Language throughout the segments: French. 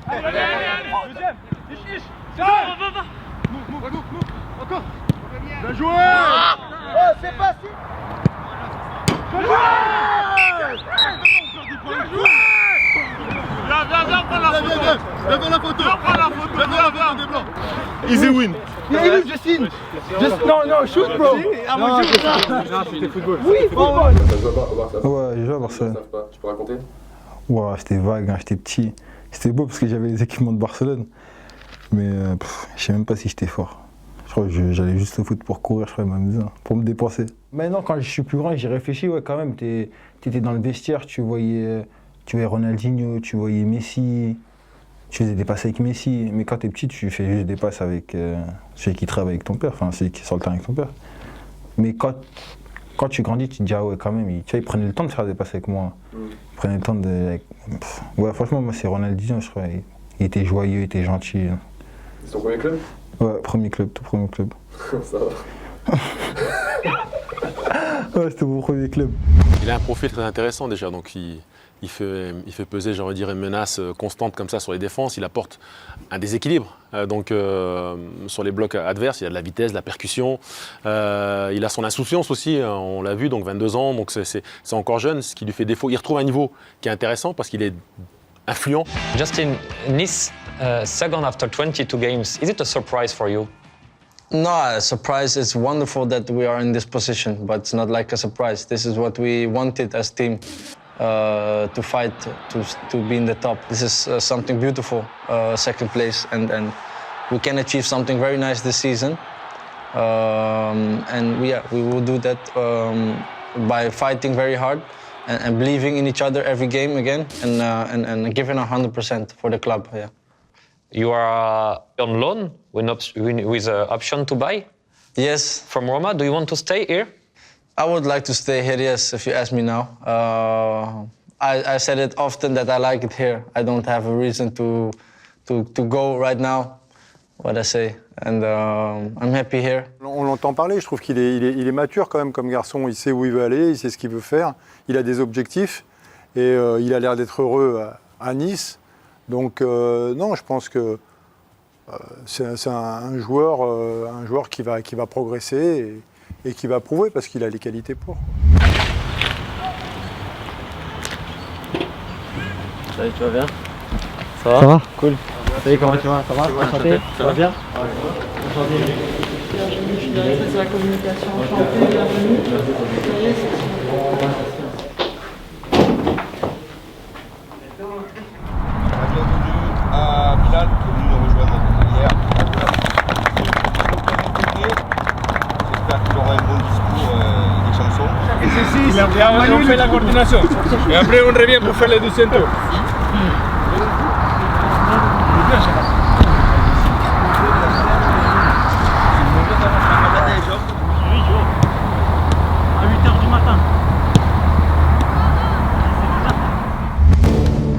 Deuxième. Encore. Bien joué. Oh, c'est facile. Viens, prends la photo. Viens. Easy win. Yeah, Justine. No, shoot, bro. Non, c'était football. Oui, football. Ouais, j'ai joué à Barcelone. Tu peux raconter? Ouais, c'était vague, hein, j'étais petit. C'était beau parce que j'avais les équipements de Barcelone. Mais je sais même pas si j'étais fort. Je crois que j'allais juste au foot pour courir, je crois, m'amuser, pour me dépenser. Maintenant, quand je suis plus grand, j'y réfléchis, ouais, quand même. T'étais dans le vestiaire, tu voyais Ronaldinho, tu voyais Messi. Tu faisais des passes avec Messi. Mais quand t'es petit, tu fais juste des passes avec celui qui travaille avec ton père, enfin celui qui est sur le terrain avec ton père. Mais quand tu grandis, tu te dis, ah ouais, quand même, il prenait le temps de faire des passes avec moi. Il prenait le temps de. Ouais, franchement, moi, c'est Ronaldinho, je crois. Il était joyeux, il était gentil. C'est ton premier club? Ouais, premier club, tout premier club. Ça va. Ouais, c'était mon premier club. Il a un profil très intéressant déjà, donc il fait peser, j'ai envie de dire, une menace constante comme ça sur les défenses. Il apporte un déséquilibre. Sur les blocs adverses, il a de la vitesse, de la percussion. Il a son insouciance aussi, on l'a vu, donc 22 ans, donc c'est encore jeune, ce qui lui fait défaut. Il retrouve un niveau qui est intéressant parce qu'il est influent. Justin, Nice, second after 22 games, is it a surprise for you? No, a surprise. It's wonderful that we are in this position, but it's not like a surprise. This is what we wanted as team, to fight, to be in the top. This is something beautiful, second place, and we can achieve something very nice this season. And we will do that by fighting very hard and believing in each other every game again, and giving 100% for the club. Yeah. You are on loan with an option to buy Yes, from Roma. Do you want to stay here? I would like to stay here, yes, if you ask me now. I said it often that I like it here. I don't have a reason to go right now, what I say. And I'm happy here. On l'entend parler, je trouve qu'il est mature quand même comme garçon. Il sait où il veut aller, il sait ce qu'il veut faire. Il a des objectifs et il a l'air d'être heureux à Nice. Donc non, je pense que c'est un joueur qui va progresser et qui va prouver parce qu'il a les qualités pour. Salut, tu vas bien? Ça va? Cool. Salut, comment tu vas? Ça va? Enchanté? Ça va bien? Enchanté. Je suis directrice de la communication. Enchantée, bienvenue. Bienvenue à Bilal, qui est venu nous rejoindre hier. J'espère qu'il aura un bon discours et des chansons. Et après, on fait la coordination. Et après, on revient pour faire les 200 tours.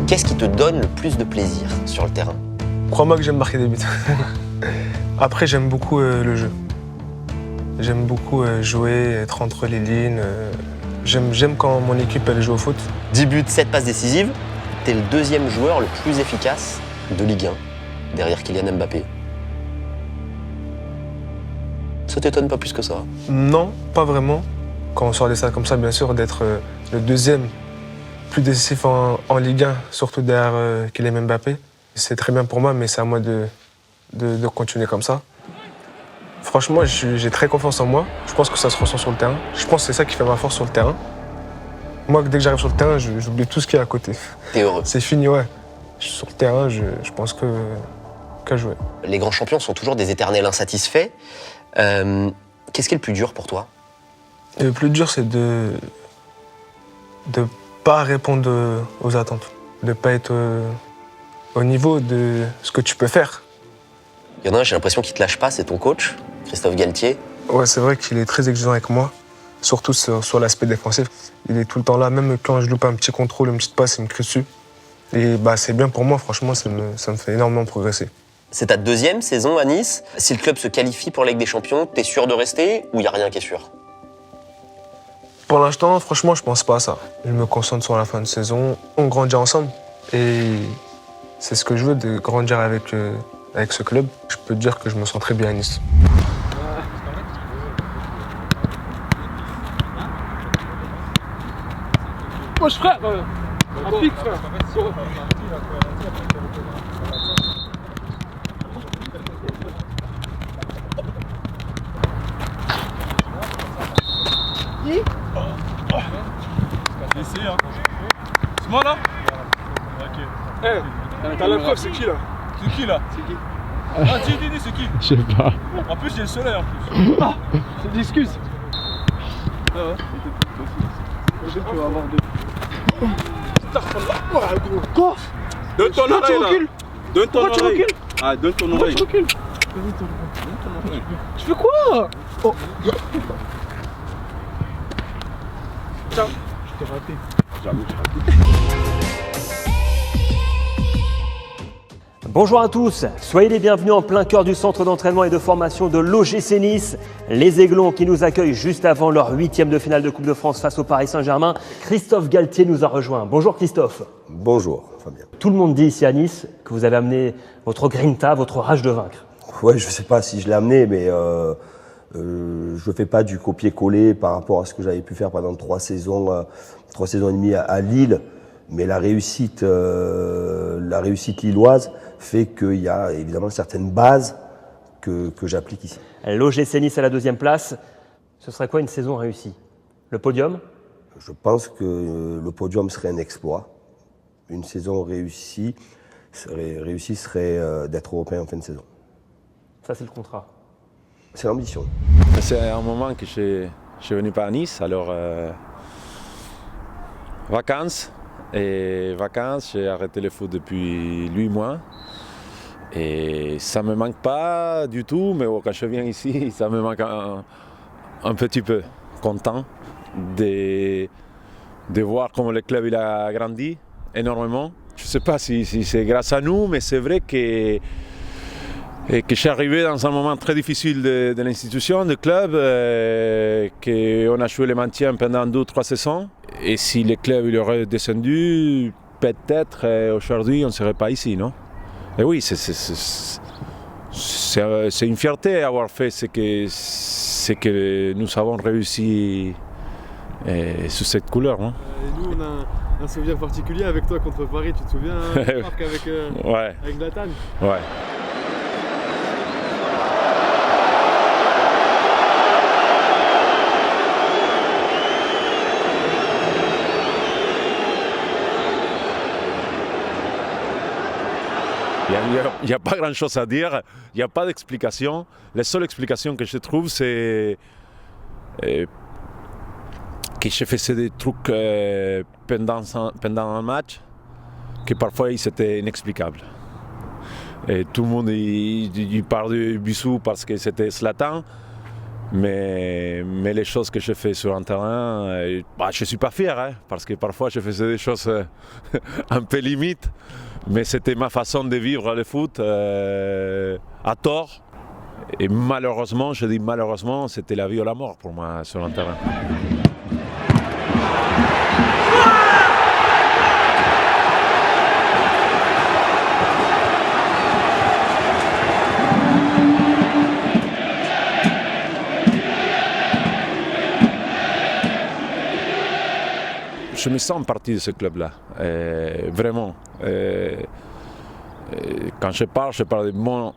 Qu'est-ce qui te donne le plus de plaisir sur le terrain? Crois-moi que j'aime marquer des buts. Après, j'aime beaucoup le jeu. J'aime beaucoup jouer, être entre les lignes. J'aime quand mon équipe elle joue au foot. 10 buts, 7 passes décisives. T'es le deuxième joueur le plus efficace de Ligue 1, derrière Kylian Mbappé. Ça t'étonne pas plus que ça? Non, pas vraiment. Quand on sort des stats comme ça, bien sûr, d'être le deuxième plus décisif en Ligue 1, surtout derrière Kylian Mbappé. C'est très bien pour moi, mais c'est à moi de continuer comme ça. Franchement, j'ai très confiance en moi. Je pense que ça se ressent sur le terrain. Je pense que c'est ça qui fait ma force sur le terrain. Moi, dès que j'arrive sur le terrain, j'oublie tout ce qu'il y a à côté. T'es heureux? C'est fini, ouais. Sur le terrain, je pense qu'à jouer. Les grands champions sont toujours des éternels insatisfaits. Qu'est-ce qui est le plus dur pour toi? Le plus dur, c'est de pas répondre aux attentes, de pas être au niveau de ce que tu peux faire. Il y en a un, j'ai l'impression qu'il te lâche pas, c'est ton coach, Christophe Galtier. Ouais, c'est vrai qu'il est très exigeant avec moi, surtout sur l'aspect défensif. Il est tout le temps là, même quand je loupe un petit contrôle, une petite passe, il me crie dessus. Et c'est bien pour moi, franchement, ça me fait énormément progresser. C'est ta deuxième saison à Nice. Si le club se qualifie pour la Ligue des Champions, t'es sûr de rester ou il n'y a rien qui est sûr? Pour l'instant, franchement, je pense pas à ça. Je me concentre sur la fin de saison. On grandit ensemble et C'est ce que je veux, de grandir avec ce club. Je peux te dire que je me sens très bien à Nice. Wesh frère, un pic frère. Ici hein. C'est moi là? Ok. Eh, t'as la preuve, c'est qui là? C'est qui là? C'est qui? Ah dis, c'est qui? Je sais pas. En plus j'ai le soleil en plus. Ah, c'est des excuses. Ah ouais. Tu vas avoir deux. Quoi? Donne ton oreille là. Donne ton oreille. Ah, donne ton oreille. Tu recules. Tu fais quoi? Oh. Ciao. Je t'ai raté. J'avoue, j'ai raté. Bonjour à tous, soyez les bienvenus en plein cœur du centre d'entraînement et de formation de l'OGC Nice. Les Aiglons qui nous accueillent juste avant leur 8e de finale de Coupe de France face au Paris Saint-Germain. Christophe Galtier nous a rejoint. Bonjour Christophe. Bonjour Fabien. Tout le monde dit ici à Nice que vous avez amené votre grinta, votre rage de vaincre. Ouais, je ne sais pas si je l'ai amené, mais je ne fais pas du copier-coller par rapport à ce que j'avais pu faire pendant 3 saisons et demie à Lille. Mais la réussite lilloise fait qu'il y a évidemment certaines bases que j'applique ici. L'OGC Nice à la 2e place, ce serait quoi une saison réussie? Le podium? Je pense que le podium serait un exploit. Une saison réussie serait d'être européen en fin de saison. Ça c'est le contrat. C'est l'ambition. C'est un moment que je suis venu par Nice, alors vacances. Et vacances, j'ai arrêté le foot depuis 8 mois. Et ça ne me manque pas du tout, mais quand je viens ici, ça me manque un petit peu. Content de voir comment le club il a grandi énormément. Je ne sais pas si c'est grâce à nous, mais c'est vrai que je suis arrivé dans un moment très difficile de l'institution, du club, qu'on a joué le maintien pendant 2-3 saisons. Et si le club il aurait descendu, peut-être aujourd'hui on ne serait pas ici, non? Et oui, c'est une fierté d'avoir fait ce que nous avons réussi sous cette couleur. Non? Et nous on a un souvenir particulier avec toi contre Paris, tu te souviens, Marc, avec Zlatan? Ouais. Il n'y a pas grand-chose à dire, il n'y a pas d'explication. La seule explication que je trouve, c'est que je faisais des trucs pendant un match que parfois c'était inexplicable. Et tout le monde il parle de Bissou parce que c'était Zlatan, mais les choses que je fais sur un terrain, je ne suis pas fier, hein, parce que parfois je faisais des choses un peu limites. Mais c'était ma façon de vivre le foot à tort. Et malheureusement, je dis malheureusement, c'était la vie ou la mort pour moi sur un terrain. Je me sens partie de ce club-là, vraiment. Quand je parle de mon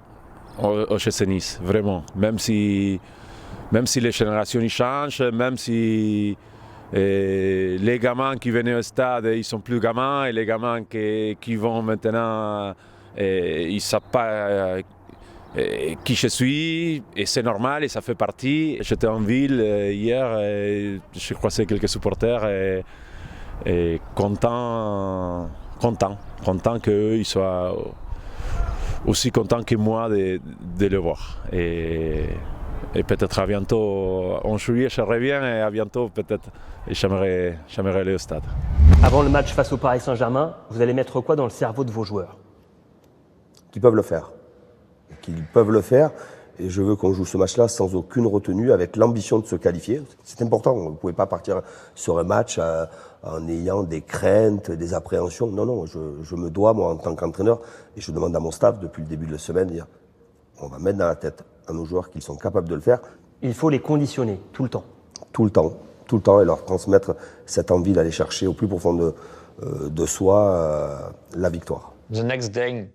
OGC Nice, vraiment. Même si les générations changent, même si les gamins qui venaient au stade, ils sont plus gamins, et les gamins qui vont maintenant, ils ne savent pas qui je suis, et c'est normal, et ça fait partie. J'étais en ville hier, et j'ai croisé quelques supporters, et content qu'eux ils soient aussi contents que moi de le voir. Et peut-être à bientôt, en juillet je reviens, et à bientôt peut-être j'aimerais aller au stade. Avant le match face au Paris Saint-Germain, vous allez mettre quoi dans le cerveau de vos joueurs? Qu'ils peuvent le faire. Et je veux qu'on joue ce match-là sans aucune retenue, avec l'ambition de se qualifier. C'est important, vous ne pouvez pas partir sur un match en ayant des craintes, des appréhensions. Non, non, je me dois, moi, en tant qu'entraîneur, et je demande à mon staff depuis le début de la semaine, de dire, on va mettre dans la tête à nos joueurs qu'ils sont capables de le faire. Il faut les conditionner tout le temps. Tout le temps, et leur transmettre cette envie d'aller chercher au plus profond de soi la victoire. The next day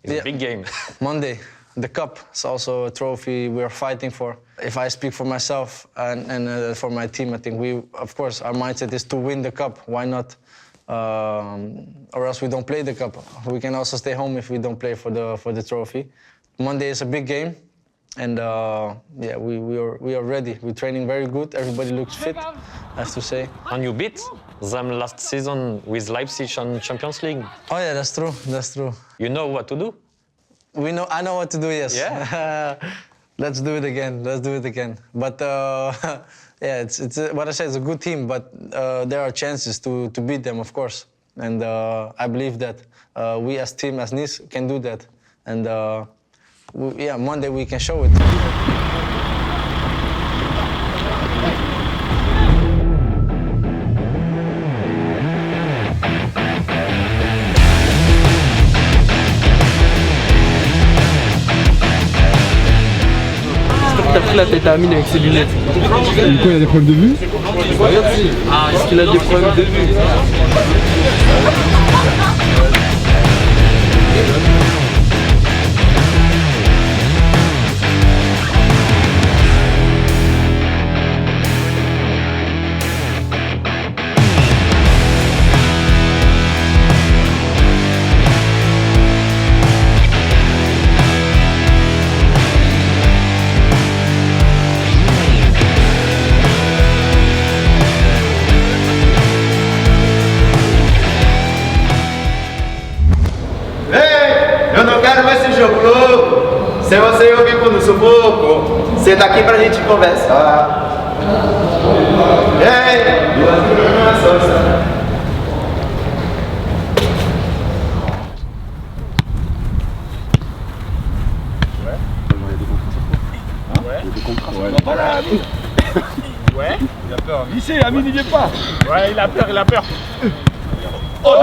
is a big game. Monday, the cup is also a trophy we are fighting for. If I speak for myself and for my team, I think of course, our mindset is to win the cup. Why not? Or else we don't play the cup. We can also stay home if we don't play for the trophy. Monday is a big game, and yeah, we are ready. We're training very good. Everybody looks fit, I have to say. And you beat them last season with Leipzig on Champions League. Oh yeah, that's true. That's true. You know what to do. I know what to do. Yes. Yeah. Let's do it again. Let's do it again. But yeah, it's what I said. It's a good team, but there are chances to beat them, of course. And I believe that we as team, as Nice, can do that. And yeah, Monday we can show it. T'as pris la tête à Amine avec ses lunettes. Et quoi, il a des problèmes de vue? Regarde si. Est-ce qu'il a des problèmes de vue? Eu não quero mais esse jogo louco, sem você eu fico no sufoco, senta aqui pra gente conversar. Ei, duas crianças. Ouais, il a peur. Lycée, Amine, il vient pas. Ouais, il a peur, il a peur. Oh,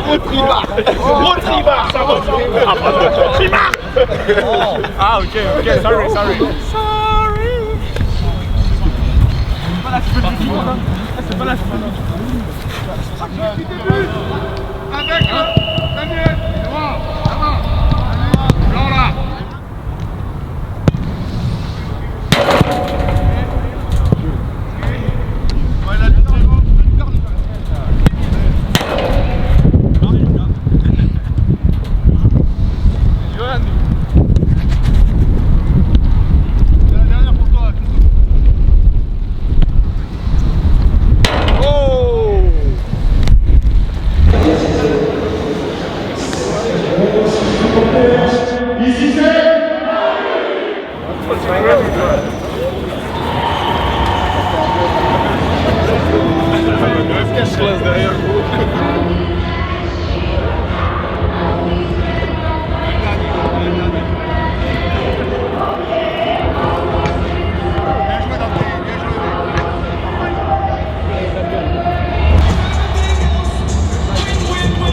gros tribard. Gros tribard, ça va. Tribard. Ah, ok, sorry. Sorry. C'est pas la super du monde, hein. C'est pas la super. Avec Daniel, avant. Blanc là.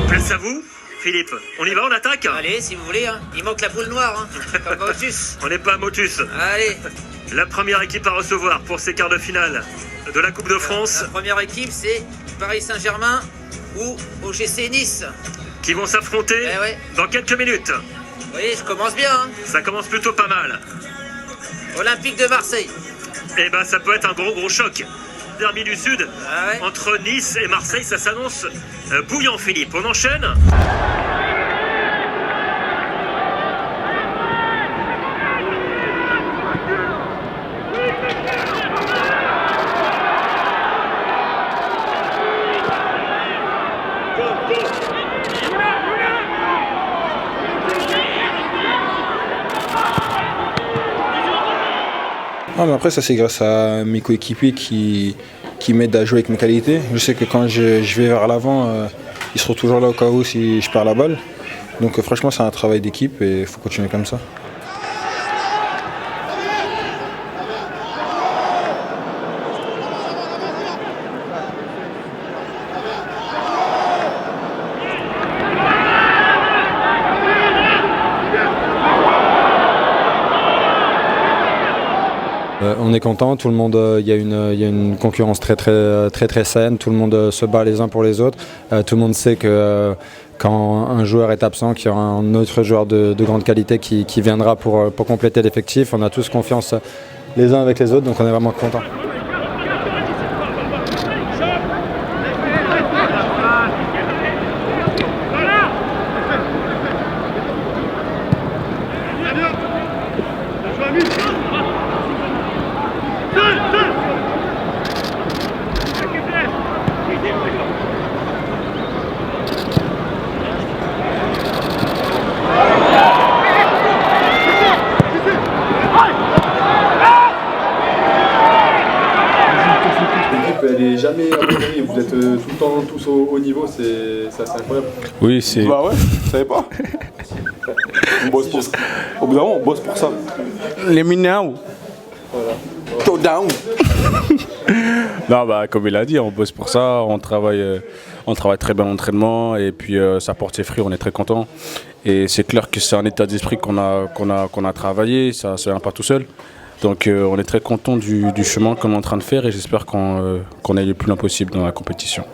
Place à vous, Philippe. On y va, on attaque? Allez, si vous voulez, hein. Il manque la poule noire, hein. Comme Motus. On n'est pas à Motus. Allez. La première équipe à recevoir pour ces quarts de finale de la Coupe de France. La première équipe, c'est Paris Saint-Germain ou OGC Nice. Qui vont s'affronter dans quelques minutes. Vous voyez, je commence bien, hein. Ça commence plutôt pas mal. Olympique de Marseille. Eh ben, ça peut être un gros choc. Derby du Sud, entre Nice et Marseille, ça s'annonce bouillant, Philippe. On enchaîne? Ah, mais après, ça c'est grâce à mes coéquipiers qui m'aident à jouer avec mes qualités. Je sais que quand je vais vers l'avant, ils seront toujours là au cas où si je perds la balle. Donc franchement, c'est un travail d'équipe et il faut continuer comme ça. On est content, tout le monde, il y a une concurrence très saine, tout le monde se bat les uns pour les autres, tout le monde sait que quand un joueur est absent, qu'il y aura un autre joueur de grande qualité qui viendra pour compléter l'effectif. On a tous confiance les uns avec les autres, donc on est vraiment contents. Elle est jamais abandonnée, vous êtes tout le temps tous au haut niveau, c'est assez incroyable. Oui, c'est. Bah ouais, je savais pas. On bosse pour ça. Au bout d'un moment, on bosse pour ça. Les mineurs. Go down. Non, bah, comme il a dit, on bosse pour ça, on travaille très bien l'entraînement et puis ça porte ses fruits, on est très content. Et c'est clair que c'est un état d'esprit qu'on a travaillé, ça ne vient pas tout seul. Donc on est très content du chemin qu'on est en train de faire et j'espère qu'on aille le plus loin possible dans la compétition.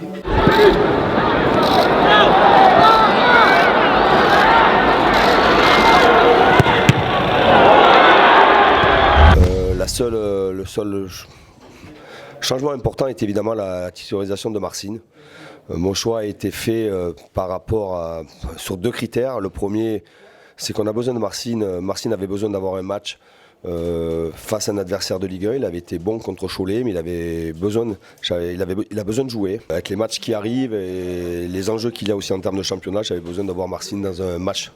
Le seul changement important est évidemment la titularisation de Marcin. Mon choix a été fait sur deux critères. Le premier, c'est qu'on a besoin de Marcin. Marcin avait besoin d'avoir un match face à un adversaire de Ligue 1. Il avait été bon contre Cholet, mais il a besoin de jouer. Avec les matchs qui arrivent et les enjeux qu'il y a aussi en termes de championnat, j'avais besoin d'avoir Marcin dans un match.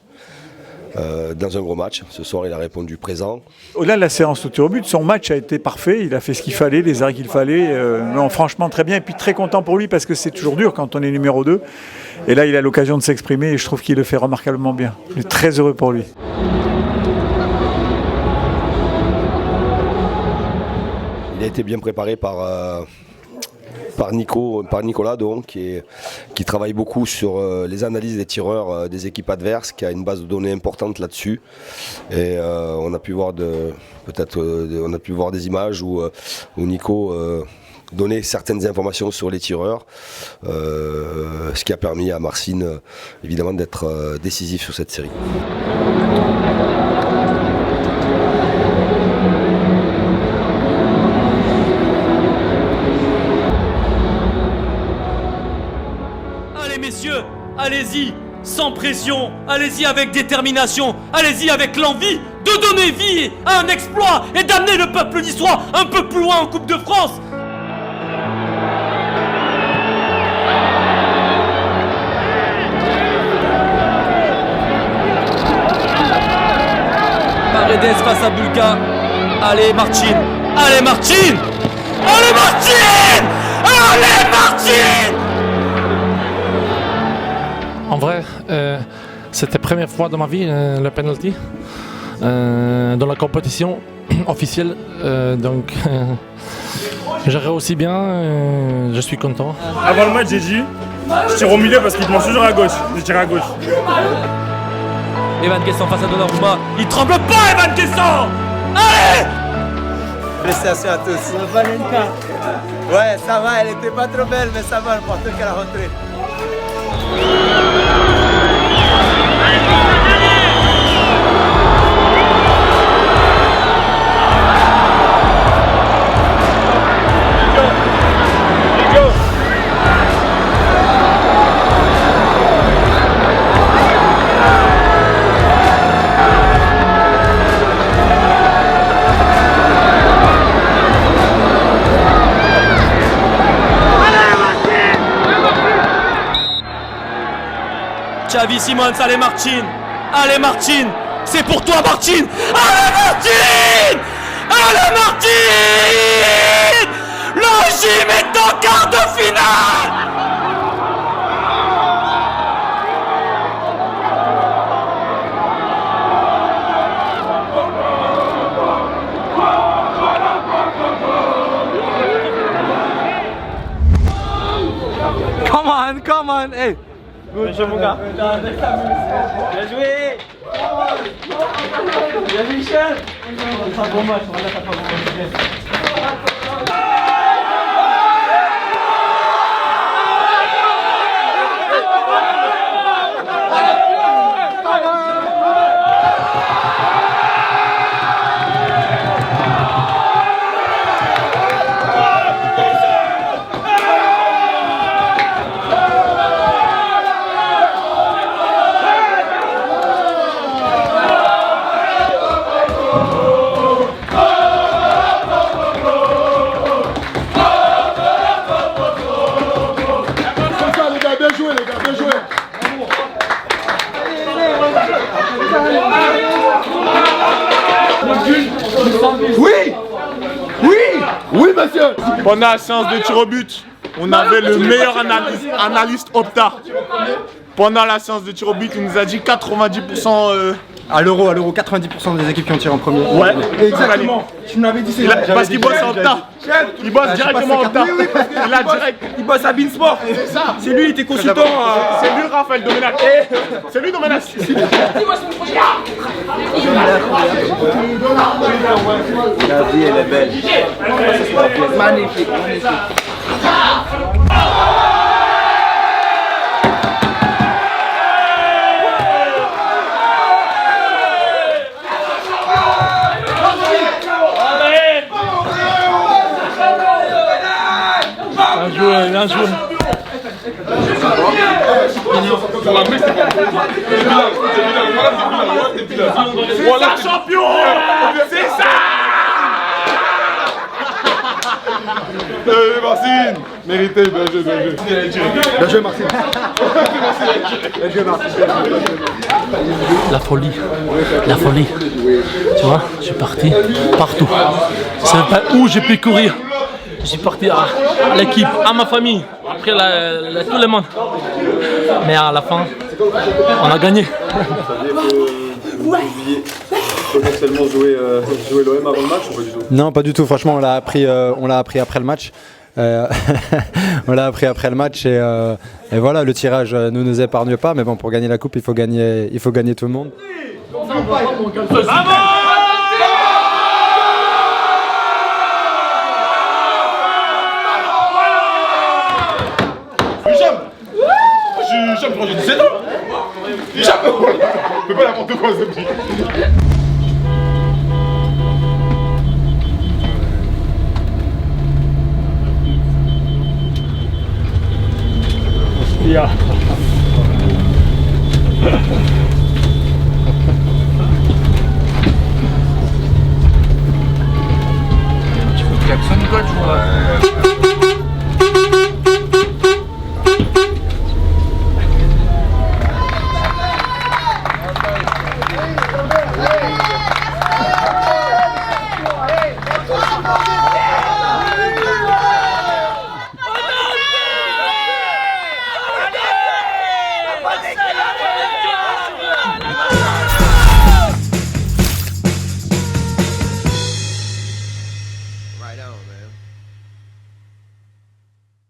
Dans un gros match. Ce soir, il a répondu présent. Au-delà de la séance au tir au but, son match a été parfait. Il a fait ce qu'il fallait, les arrêts qu'il fallait. Non, franchement, très bien. Et puis très content pour lui parce que c'est toujours dur quand on est numéro 2. Et là, il a l'occasion de s'exprimer et je trouve qu'il le fait remarquablement bien. Je suis très heureux pour lui. Il a été bien préparé par Nicolas donc, qui travaille beaucoup sur les analyses des tireurs des équipes adverses, qui a une base de données importante là-dessus. Et on a pu voir des images où Nico donnait certaines informations sur les tireurs, ce qui a permis à Marcin évidemment d'être décisif sur cette série. Messieurs, allez-y, sans pression, allez-y avec détermination, allez-y avec l'envie de donner vie à un exploit et d'amener le peuple niçois un peu plus loin en Coupe de France. Paredes face à Bulka. Allez Marcin, allez Marcin, allez Marcin, allez Marcin. En vrai, c'était la première fois dans ma vie, le penalty, dans la compétition officielle. Donc, j'ai réussi bien, je suis content. Avant le match, j'ai dit, je tire au milieu parce qu'il mange toujours à gauche. Je tire à gauche. Evan Guessant face à Donnarumma. Il tremble pas, Evan Guessant. Allez! Félicitations à tous. Valentin. Ouais, ça va, elle était pas trop belle, mais ça va, l'important qu'elle a rentré. Xavi Simons, allez Marcin, allez Marcin, c'est pour toi Marcin, allez Marcin, allez Marcin, le gym est en quart de finale. man. Hey. Bien joué, mon gars. Bien joué. Bien joué, Michel. C'est un bon match. On va faire un bon match. Oui, monsieur. Pendant la séance de tir au but, on avait le meilleur analyste Opta. Pendant la séance de tir au but, il nous a dit 90%... À l'euro, 90% des équipes qui ont tiré en premier. Ouais, exactement. Tu m'avais dit c'est parce qu'il bosse à Opta. Il bosse directement à Opta. Il bosse à Beansport. C'est ça. C'est lui, il était consultant. C'est lui, Raphaël Domenac. C'est lui, Domenac. La vie, elle est belle. Magnifique. Bien joué. Voilà, champion. C'est ça. Marcine, mérité, bien joué. Bien joué, Marcine. Bien joué, Marcine. La folie. Tu vois, je suis parti partout. Je ne savais pas où j'ai pu courir. Je suis parti à l'équipe, à ma famille, après tout le monde. Mais à la fin, on a gagné. Vous pouviez potentiellement jouer l'OM avant le match ou pas du tout? Non, pas du tout. Franchement, on l'a appris après le match. On l'a appris après le match et voilà, le tirage ne nous épargne pas. Mais bon, pour gagner la coupe, il faut gagner tout le monde. Hicham quand j'ai 17 ans. Hicham, fais pas n'importe quoi, ce petit. Yeah. Tu klaxonnes quoi, tu vois?